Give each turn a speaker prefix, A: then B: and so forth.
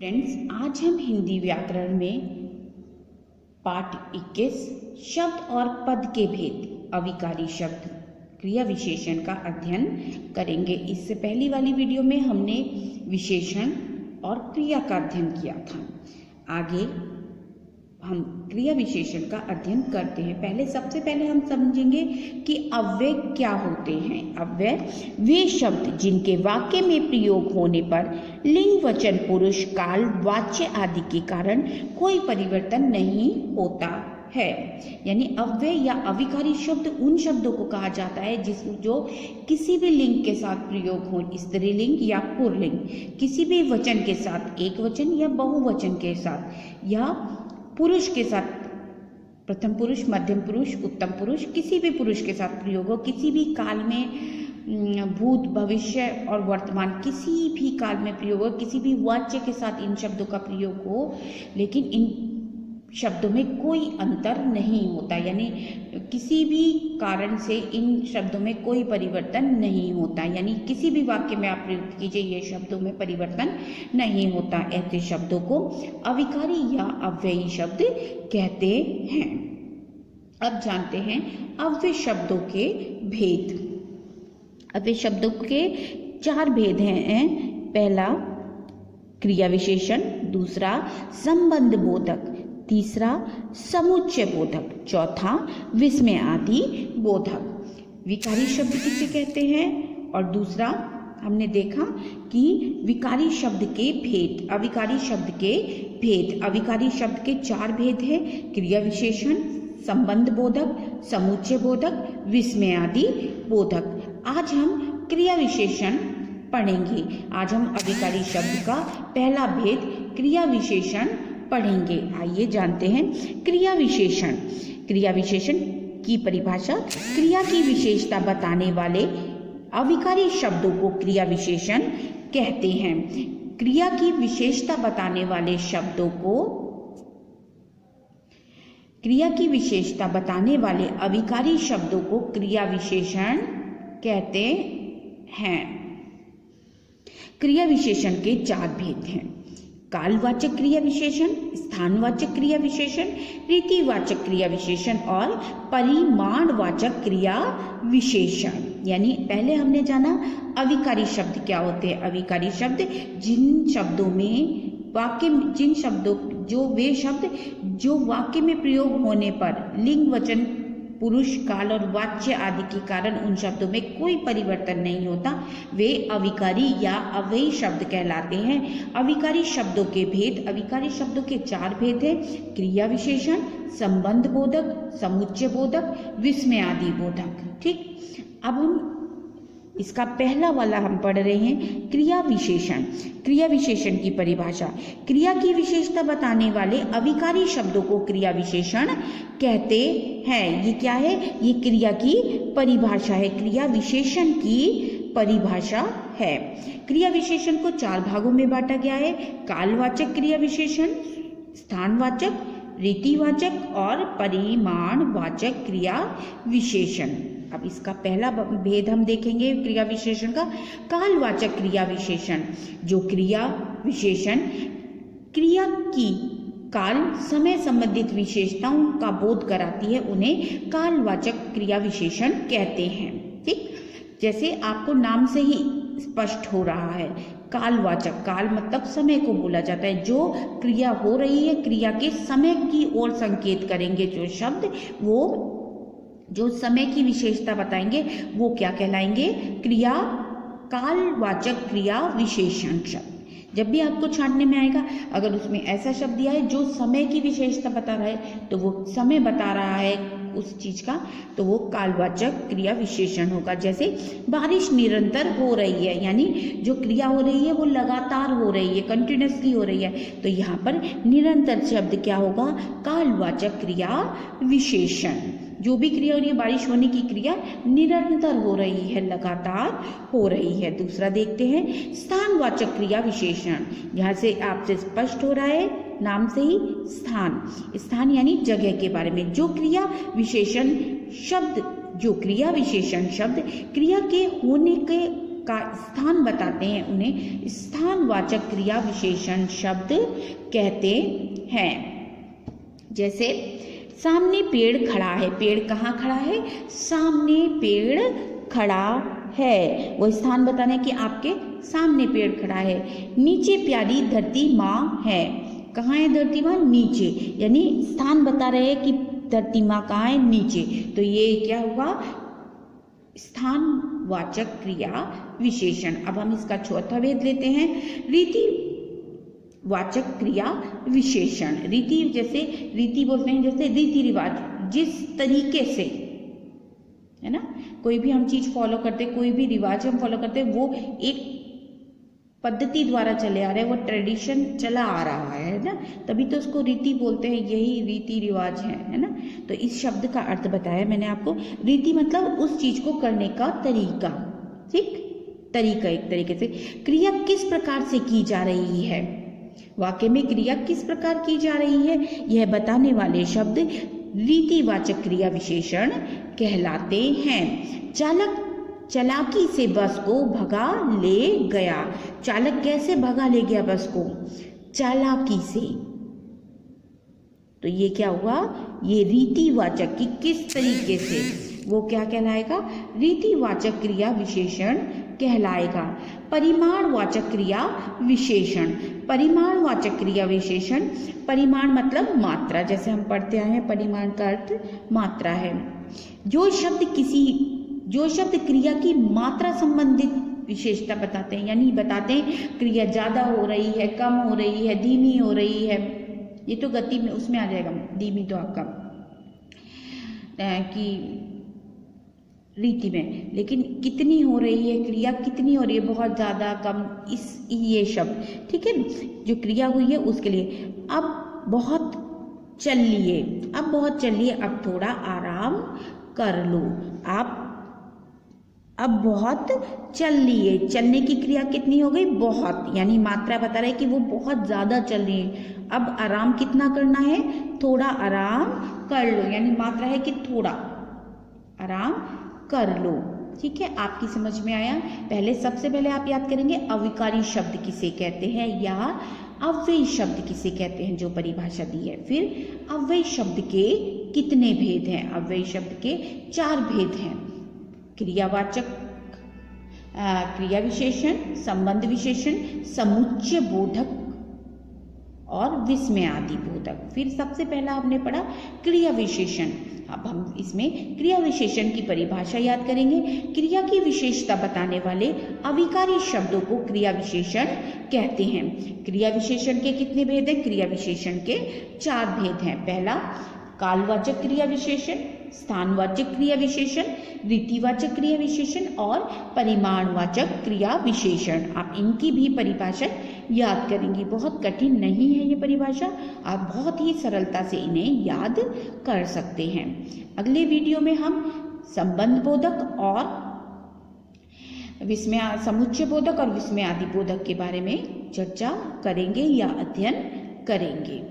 A: Friends, आज हम हिंदी व्याकरण में पाठ 21 शब्द और पद के भेद अविकारी शब्द क्रिया विशेषण का अध्ययन करेंगे। इससे पहली वाली वीडियो में हमने विशेषण और क्रिया का अध्ययन किया था। आगे हम क्रिया विशेषण का अध्ययन करते हैं। सबसे पहले हम समझेंगे कि अव्यय क्या होते हैं। अव्यय वे शब्द जिनके वाक्य में प्रयोग होने पर लिंग, वचन, पुरुष, काल, वाच्य आदि के कारण कोई परिवर्तन नहीं होता है। यानी अव्यय या अविकारी शब्द उन शब्दों को कहा जाता है जो किसी भी लिंग के साथ प्रयोग हो, स्त्रीलिंग या पुल्लिंग, किसी भी वचन के साथ, एक वचन या बहुवचन के साथ, या पुरुष के साथ, प्रथम पुरुष, मध्यम पुरुष, उत्तम पुरुष, किसी भी पुरुष के साथ प्रयोग हो, किसी भी काल में, भूत, भविष्य और वर्तमान किसी भी काल में प्रयोग हो, किसी भी वाच्य के साथ इन शब्दों का प्रयोग हो, लेकिन इन शब्दों में कोई अंतर नहीं होता। यानी किसी भी कारण से इन शब्दों में कोई परिवर्तन नहीं होता। यानी किसी भी वाक्य में आप प्रयोग कीजिए, ये शब्दों में परिवर्तन नहीं होता। ऐसे शब्दों को अविकारी या अव्ययी शब्द कहते हैं। अब जानते हैं अव्यय शब्दों के भेद। अव्यय शब्दों के 4 भेद हैं। पहला क्रिया विशेषण, दूसरा संबंध बोधक, तीसरा समुच्चय बोधक, चौथा विस्मय आदि बोधक। विकारी शब्द किसे कहते हैं? और दूसरा हमने देखा कि विकारी शब्द के भेद, अविकारी शब्द के भेद। अविकारी शब्द के 4 भेद हैं: क्रिया विशेषण, संबंध बोधक, समुच्चय बोधक, विस्मय आदि बोधक। आज हम क्रिया विशेषण पढ़ेंगे। आज हम अविकारी शब्द का पहला भेद क्रिया विशेषण पढ़ेंगे। आइए जानते हैं क्रिया विशेषण। क्रिया विशेषण की परिभाषा: क्रिया की विशेषता बताने वाले अविकारी शब्दों को क्रिया विशेषण कहते हैं। क्रिया की विशेषता बताने वाले शब्दों को, क्रिया की विशेषता बताने वाले अविकारी शब्दों को क्रिया विशेषण कहते हैं। क्रिया विशेषण के 4 भेद हैं: कालवाचक क्रिया विशेषण, स्थानवाचक क्रिया विशेषण, रीतिवाचक क्रिया विशेषण और परिमाणवाचक क्रिया विशेषण। यानी पहले हमने जाना अविकारी शब्द क्या होते हैं। अविकारी शब्द जिन शब्दों में वाक्य, जिन शब्दों, जो वे शब्द जो वाक्य में प्रयोग होने पर लिंग, वचन, पुरुष, काल और वाच्य आदि के कारण उन शब्दों में कोई परिवर्तन नहीं होता, वे अविकारी या अव्ययी शब्द कहलाते हैं। अविकारी शब्दों के भेद। अविकारी शब्दों के 4 भेद हैं: क्रिया विशेषण, संबंध बोधक, समुच्चय बोधक, विस्मय आदि बोधक। ठीक, अब हम इसका पहला वाला हम पढ़ रहे हैं, क्रिया विशेषण। क्रिया विशेषण की परिभाषा: क्रिया की विशेषता बताने वाले अविकारी शब्दों को क्रिया विशेषण कहते हैं। ये क्या है? ये क्रिया की परिभाषा है, क्रिया विशेषण की परिभाषा है। क्रिया विशेषण को 4 भागों में बांटा गया है: कालवाचक क्रिया विशेषण, स्थानवाचक, रीतिवाचक और परिमाणवाचक क्रिया विशेषण। अब इसका पहला भेद हम देखेंगे क्रिया विशेषण का, कालवाचक क्रिया विशेषण। जो क्रिया विशेषण क्रिया की काल, समय संबंधित विशेषताओं का बोध कराती है, उन्हें कालवाचक क्रिया विशेषण कहते हैं। ठीक, जैसे आपको नाम से ही स्पष्ट हो रहा है, कालवाचक, काल मतलब समय को बोला जाता है। जो क्रिया हो रही है, क्रिया के समय की ओर संकेत करेंगे जो शब्द, वो जो समय की विशेषता बताएंगे, वो क्या कहलाएंगे? क्रिया कालवाचक क्रिया विशेषण शब्द। जब भी आपको छांटने में आएगा, अगर उसमें ऐसा शब्द दिया है जो समय की विशेषता बता रहा है, तो वो समय बता रहा है उस चीज का, तो वो कालवाचक क्रिया विशेषण होगा। जैसे बारिश निरंतर हो रही है, यानी जो क्रिया हो रही है वो लगातार हो रही है, कंटिन्यूसली हो रही है, तो यहाँ पर निरंतर शब्द क्या होगा? कालवाचक क्रिया विशेषण। जो भी क्रिया हो रही है, बारिश होने की क्रिया निरंतर हो रही है, लगातार हो रही है। दूसरा देखते हैं स्थानवाचक क्रिया विशेषण। यहाँ से आपसे स्पष्ट हो रहा है नाम से ही, स्थान। स्थान यानी जगह के बारे में। जो क्रिया विशेषण शब्द, जो क्रिया विशेषण शब्द क्रिया के होने के का स्थान बताते हैं उन्हें स्थानवाचक क्रिया विशेषण शब्द कहते हैं। जैसे सामने पेड़ खड़ा है, पेड़ कहाँ खड़ा है? सामने पेड़ खड़ा है, वो स्थान बताने कि आपके सामने पेड़ खड़ा है। नीचे प्यारी धरती माँ है, कहाँ है धरती माँ? नीचे, यानी स्थान बता रहे हैं कि धरती माँ कहाँ है? नीचे। तो ये क्या हुआ? स्थानवाचक क्रिया विशेषण। अब हम इसका चौथा भेद लेते हैं, रीति वाचक क्रिया विशेषण। रीति, जैसे रीति बोलते हैं जैसे रीति रिवाज, जिस तरीके से, है ना, कोई भी हम चीज फॉलो करते, कोई भी रिवाज हम फॉलो करते, वो एक पद्धति द्वारा चले आ रहे हैं, वो ट्रेडिशन चला आ रहा है ना, तभी तो उसको रीति बोलते हैं, यही रीति रिवाज है ना। तो इस शब्द का अर्थ बताया मैंने आपको। रीति मतलब उस चीज को करने का तरीका, ठीक, तरीका एक तरीके से। क्रिया किस प्रकार से की जा रही है, वाक्य में क्रिया किस प्रकार की जा रही है, यह बताने वाले शब्द रीतिवाचक क्रिया विशेषण कहलाते हैं। चालक चालाकी से बस को भगा ले गया। चालक कैसे भगा ले गया बस को? चालाकी से। तो ये क्या हुआ? ये रीतिवाचक की किस तरीके से, वो क्या कहलाएगा? रीतिवाचक क्रिया विशेषण कहलाएगा। परिमाणवाचक क्रिया विशेषण। परिमाणवाचक क्रिया विशेषण, परिमाण मतलब मात्रा, जैसे हम पढ़ते आए हैं परिमाण का अर्थ मात्रा है। जो शब्द क्रिया की मात्रा संबंधित विशेषता बताते हैं, यानी बताते हैं क्रिया ज्यादा हो रही है, कम हो रही है, धीमी हो रही है, ये तो गति में उसमें आ जाएगा, धीमी तो आपका कि रीति में, लेकिन कितनी हो रही है क्रिया, कितनी हो रही है, बहुत ज्यादा, कम, इस ये शब्द, ठीक है, जो क्रिया हुई है उसके लिए। अब बहुत चल लिए, अब बहुत चल लिए, अब थोड़ा आराम कर लो। आप अब बहुत चल लिए, चलने की क्रिया कितनी हो गई? बहुत, यानी मात्रा बता रहे कि वो बहुत ज्यादा चल रही है। अब आराम कितना करना है? थोड़ा आराम कर लो, यानी मात्रा है कि थोड़ा आराम कर लो। ठीक है, आपकी समझ में आया? पहले सबसे पहले आप याद करेंगे अविकारी शब्द किसे कहते हैं या अव्ययी शब्द किसे कहते हैं, जो परिभाषा दी है। फिर अव्ययी शब्द के कितने भेद हैं? अव्ययी शब्द के 4 भेद हैं। क्रियावाचक क्रिया विशेषण, संबंध विशेषण, समुच्चय बोधक और विस्मयादि बोधक। फिर सबसे पहला हमने पढ़ा क्रिया विशेषण। अब हम इसमें क्रिया विशेषण की परिभाषा याद करेंगे। क्रिया की विशेषता बताने वाले अविकारी शब्दों को क्रिया विशेषण कहते हैं। क्रिया विशेषण के कितने भेद हैं? क्रिया विशेषण के 4 भेद हैं। पहला कालवाचक क्रिया विशेषण, स्थानवाचक क्रिया विशेषण, रीतिवाचक क्रिया विशेषण और परिमाणवाचक क्रिया विशेषण। आप इनकी भी परिभाषा याद करेंगी। बहुत कठिन नहीं है ये परिभाषा, आप बहुत ही सरलता से इन्हें याद कर सकते हैं। अगले वीडियो में हम संबंध बोधक और समुच्चय बोधक और विस्मयादि बोधक के बारे में चर्चा करेंगे या अध्ययन करेंगे।